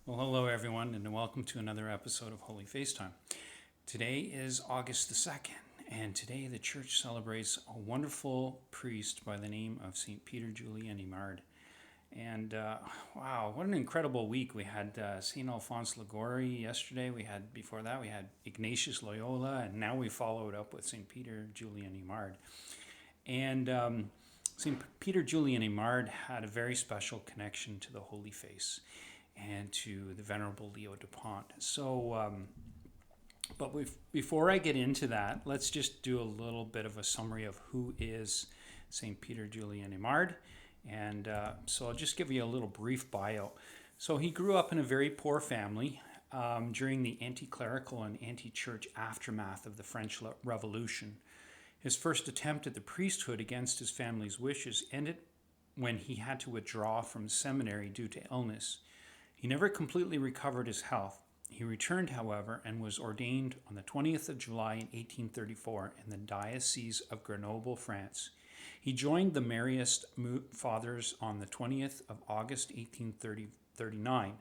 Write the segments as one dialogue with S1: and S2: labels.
S1: Well, hello everyone, and welcome to another episode of Holy FaceTime. Today is August the 2nd, and today the church celebrates a wonderful priest by the name of St. Peter Julien Eymard. And wow, what an incredible week. We had St. Alphonse Liguori yesterday. Before that, we had Ignatius Loyola, and now we followed up with St. Peter Julien Eymard. And St. Peter Julien Eymard had a very special connection to the Holy Face and to the Venerable Leo Dupont. Before I get into that, let's just do a little bit of a summary of who is St. Peter Julien Eymard. And so I'll just give you a little brief bio. So he grew up in a very poor family during the anti-clerical and anti-church aftermath of the French Revolution. His first attempt at the priesthood against his family's wishes ended when he had to withdraw from seminary due to illness. He never completely recovered his health. He returned, however, and was ordained on the 20th of July in 1834 in the Diocese of Grenoble, France. He joined the Mariist Fathers on the 20th of August 1839,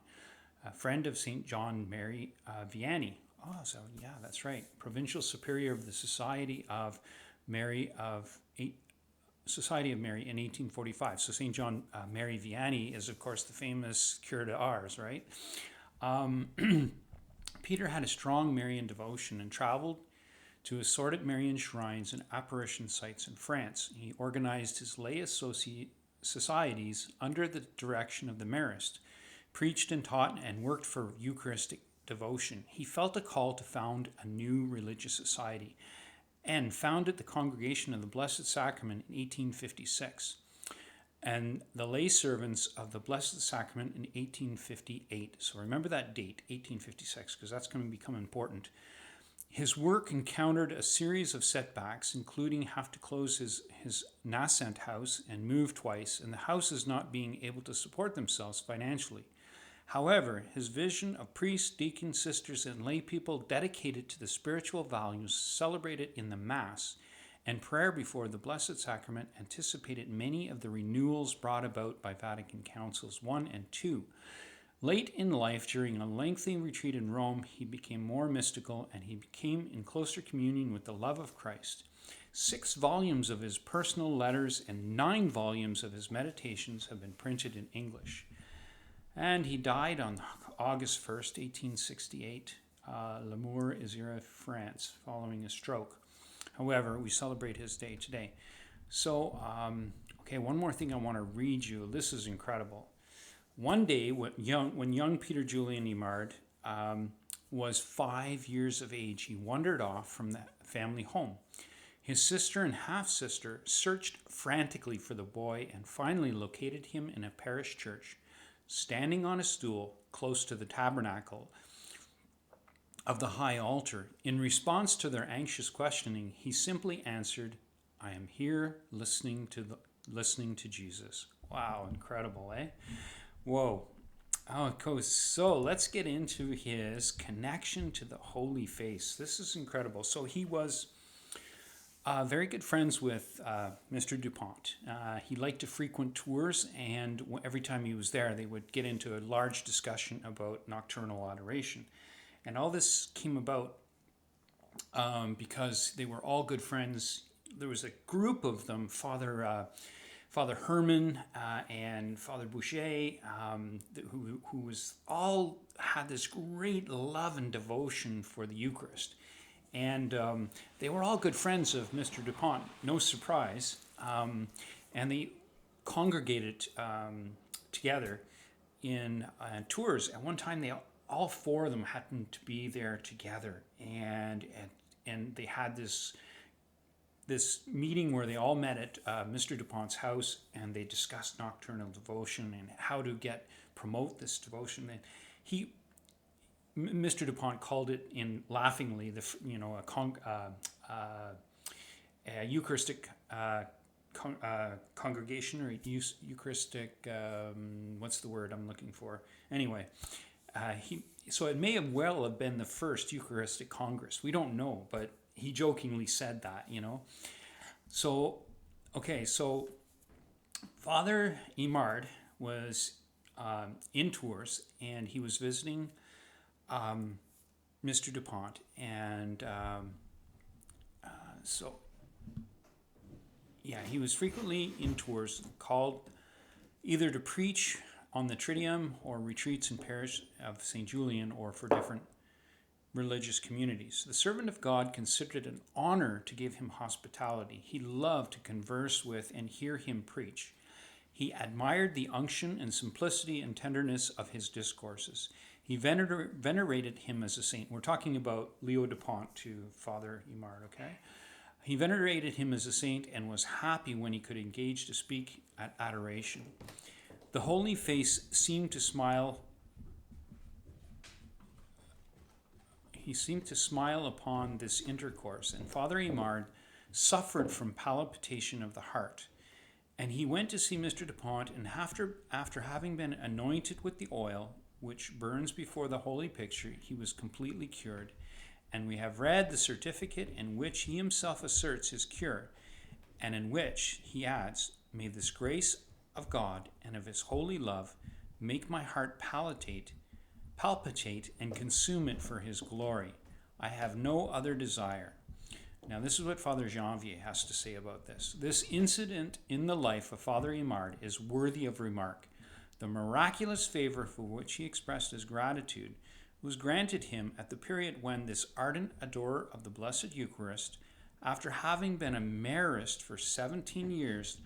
S1: a friend of St. John Mary Vianney. Oh, so yeah, that's right. Provincial Superior of the Society of Mary in 1845. So St. John Mary Vianney is, of course, the famous Cure d'Ars, right? Peter had a strong Marian devotion and traveled to assorted Marian shrines and apparition sites in France. He organized his lay societies under the direction of the Marist, preached and taught, and worked for Eucharistic devotion. He felt a call to found a new religious society and founded the Congregation of the Blessed Sacrament in 1856 and the lay servants of the Blessed Sacrament in 1858. So remember that date, 1856, because that's going to become important. His work encountered a series of setbacks, including have to close his nascent house and move twice, and the houses not being able to support themselves financially. However, his vision of priests, deacons, sisters, and lay people dedicated to the spiritual values celebrated in the Mass and prayer before the Blessed Sacrament anticipated many of the renewals brought about by Vatican Councils I and II. Late in life, during a lengthy retreat in Rome, he became more mystical and he became in closer communion with the love of Christ. 6 volumes of his personal letters and 9 volumes of his meditations have been printed in English. And he died on August 1st, 1868, Namur, France, following a stroke. However, we celebrate his day today. So, one more thing I want to read you. This is incredible. One day, when young Peter Julien Eymard was 5 years of age, he wandered off from the family home. His sister and half-sister searched frantically for the boy and finally located him in a parish church. Standing on a stool close to the tabernacle of the high altar, in response to their anxious questioning, he simply answered, "I am here listening to Jesus." Wow, incredible, eh? Whoa. Okay, so let's get into his connection to the Holy Face. This is incredible. So he was very good friends with Mr. Dupont. He liked to frequent tours, and every time he was there, they would get into a large discussion about nocturnal adoration. And all this came about because they were all good friends. There was a group of them, Father Herman and Father Boucher, who was all had this great love and devotion for the Eucharist. And they were all good friends of Mr. Dupont, no surprise. And they congregated together in tours. At one time, all 4 of them happened to be there together. And they had this meeting where they all met at Mr. Dupont's house, and they discussed nocturnal devotion and how to promote this devotion. And Mr. Dupont called it laughingly, a Eucharistic congregation or Eucharistic. What's the word I'm looking for? Anyway, so it may have been the first Eucharistic Congress. We don't know, but he jokingly said that, So Father Eymard was in Tours, and he was visiting Mr. Dupont, and so yeah, he was frequently in Tours, called either to preach on the Triduum or retreats in parish of St. Julien or for different religious communities. The servant of God considered it an honor to give him hospitality. He loved to converse with and hear him preach. He admired the unction and simplicity and tenderness of his discourses. He venerated him as a saint. We're talking about Leo Dupont to Father Eymard, okay? He venerated him as a saint and was happy when he could engage to speak at adoration. The holy face seemed to smile. He seemed to smile upon this intercourse, and Father Eymard suffered from palpitation of the heart. And he went to see Mr. Dupont, and after having been anointed with the oil, which burns before the holy picture, he was completely cured. And we have read the certificate in which he himself asserts his cure, and in which he adds, "May this grace of God and of his holy love make my heart palpitate and consume it for his glory. I have no other desire." Now, this is what Fr Janvier has to say about this. This incident in the life of Father Eymard is worthy of remark. The miraculous favor for which he expressed his gratitude was granted him at the period when this ardent adorer of the Blessed Eucharist, after having been a Marist for 17 years,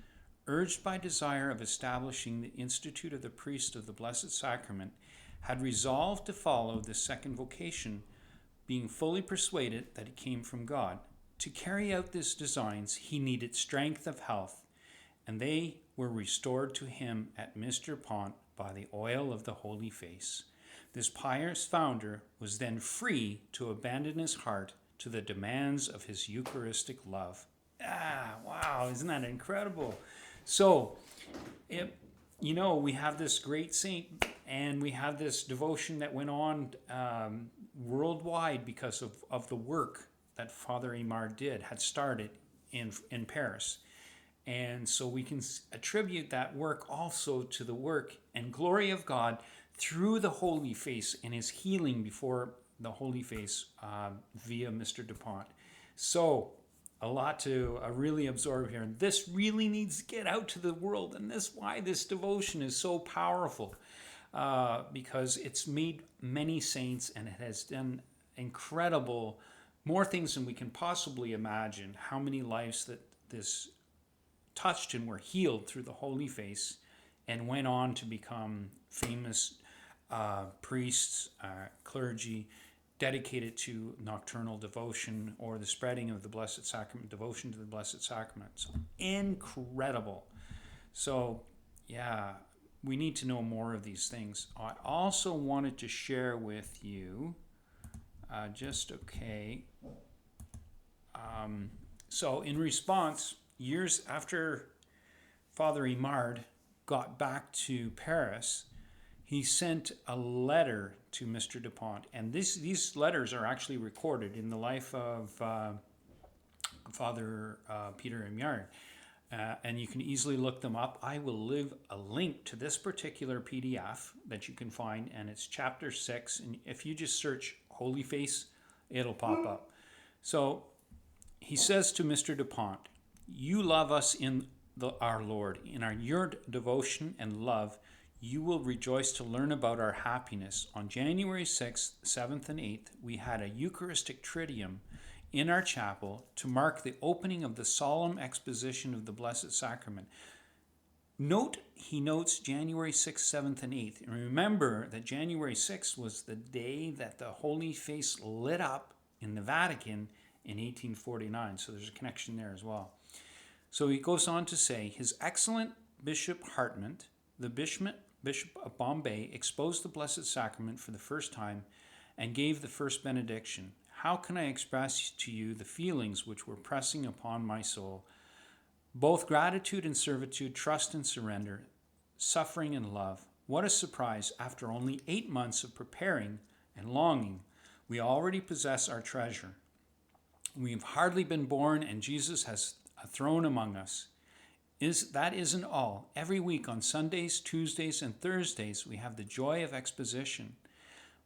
S1: urged by desire of establishing the Institute of the Priest of the Blessed Sacrament, had resolved to follow this second vocation, being fully persuaded that it came from God. To carry out these designs, he needed strength of health, and they were restored to him at Mr. Dupont by the oil of the Holy Face. This pious founder was then free to abandon his heart to the demands of his Eucharistic love. Wow, isn't that incredible? So, we have this great saint, and we have this devotion that went on worldwide because of the work that Father Eymard had started in Paris. And so we can attribute that work also to the work and glory of God through the Holy Face and his healing before the Holy Face via Mr. Dupont. So a lot to really absorb here. And this really needs to get out to the world. And that's why this devotion is so powerful, because it's made many saints, and it has done incredible, more things than we can possibly imagine. How many lives that this touched and were healed through the Holy Face, and went on to become famous priests, clergy, dedicated to nocturnal devotion or the spreading of the Blessed Sacrament, devotion to the Blessed Sacrament. So incredible. So, yeah, we need to know more of these things. I also wanted to share with you, so in response, years after Father Eymard got back to Paris, he sent a letter to Mr. Dupont, and these letters are actually recorded in the life of Father Peter Eymard, and you can easily look them up. I will leave a link to this particular PDF that you can find, and it's chapter 6, and if you just search Holy Face, it'll pop up. So he says to Mr. Dupont, "You love us in our Lord. In your devotion and love, you will rejoice to learn about our happiness. On January 6th, 7th, and 8th, we had a Eucharistic Triduum in our chapel to mark the opening of the solemn exposition of the Blessed Sacrament." He notes January 6th, 7th, and 8th. And remember that January 6th was the day that the Holy Face lit up in the Vatican in 1849. So there's a connection there as well. So he goes on to say, His Excellent Bishop Hartman, the Bishop of Bombay, exposed the Blessed Sacrament for the first time and gave the first benediction. How can I express to you the feelings which were pressing upon my soul? Both gratitude and servitude, trust and surrender, suffering and love. What a surprise! After only 8 months of preparing and longing, we already possess our treasure. We have hardly been born, and Jesus has a throne among us. That isn't all. Every week on Sundays, Tuesdays, and Thursdays, we have the joy of exposition.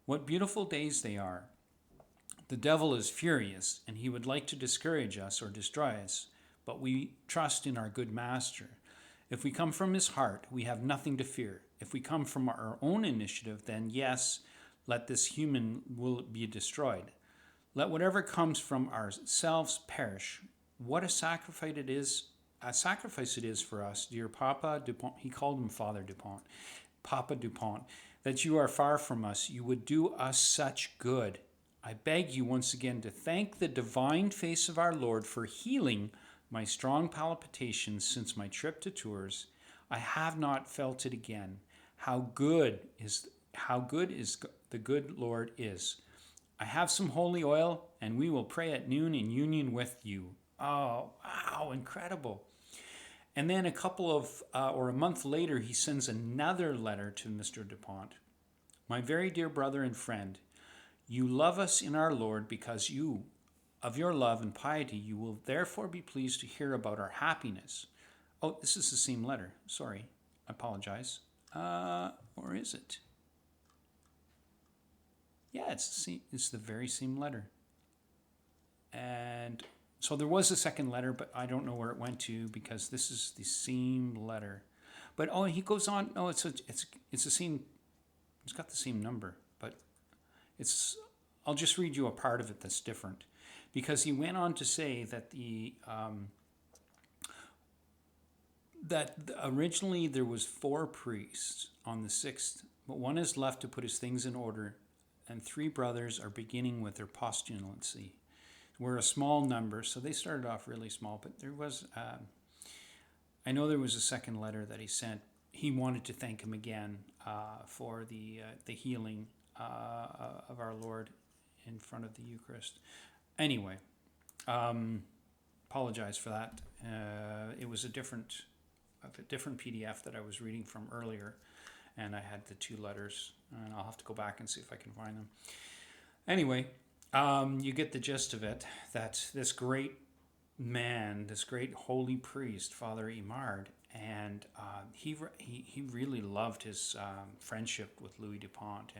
S1: What beautiful days they are. The devil is furious, and he would like to discourage us or destroy us, but we trust in our good master. If we come from his heart, we have nothing to fear. If we come from our own initiative, then yes, let this human will be destroyed. Let whatever comes from ourselves perish. What a sacrifice it is! A sacrifice it is for us, dear Papa Dupont. He called him Father Dupont, Papa Dupont, that you are far from us. You would do us such good. I beg you once again to thank the divine face of our Lord for healing my strong palpitations since my trip to Tours. I have not felt it again. How good is the good Lord is. I have some holy oil, and we will pray at noon in union with you. Oh, wow, incredible. And then a month later, he sends another letter to Mr. Dupont. My very dear brother and friend, you love us in our Lord because of your love and piety, you will therefore be pleased to hear about our happiness. Oh, this is the same letter. Sorry, I apologize. Or is it? Yeah, it's the very same letter. And so there was a second letter, but I don't know where it went to because this is the same letter. But he goes on. Oh, it's the same. It's got the same number, but I'll just read you a part of it that's different, because he went on to say that that originally there was 4 priests on the 6th, but one is left to put his things in order, and 3 brothers are beginning with their postulancy. We're a small number, so they started off really small, but there was, I know there was a second letter that he sent. He wanted to thank him again for the healing of our Lord in front of the Eucharist. Anyway, apologize for that. It was a different PDF that I was reading from earlier, and I had the 2 letters, and I'll have to go back and see if I can find them. Anyway, you get the gist of it, that this great man, this great holy priest, Father Eymard, and he really loved his friendship with Louis Dupont,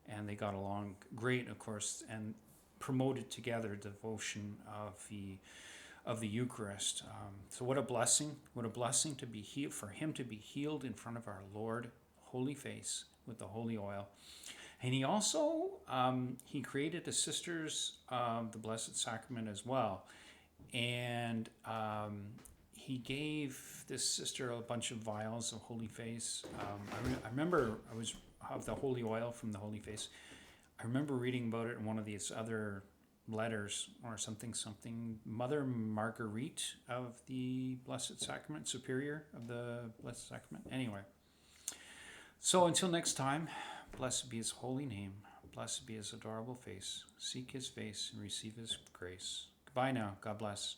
S1: and they got along great, of course, and promoted together devotion of the Eucharist. So what a blessing to be healed, for him to be healed in front of our Lord, holy face, with the holy oil. And he also he created a Sisters of the Blessed Sacrament as well, and he gave this sister a bunch of vials of holy face. I remember of the holy oil from the holy face. I remember reading about it in one of these other letters or something, Mother Marguerite of the Blessed Sacrament, Superior of the Blessed Sacrament. Anyway, so until next time, blessed be his holy name, blessed be his adorable face, seek his face and receive his grace. Goodbye now, God bless.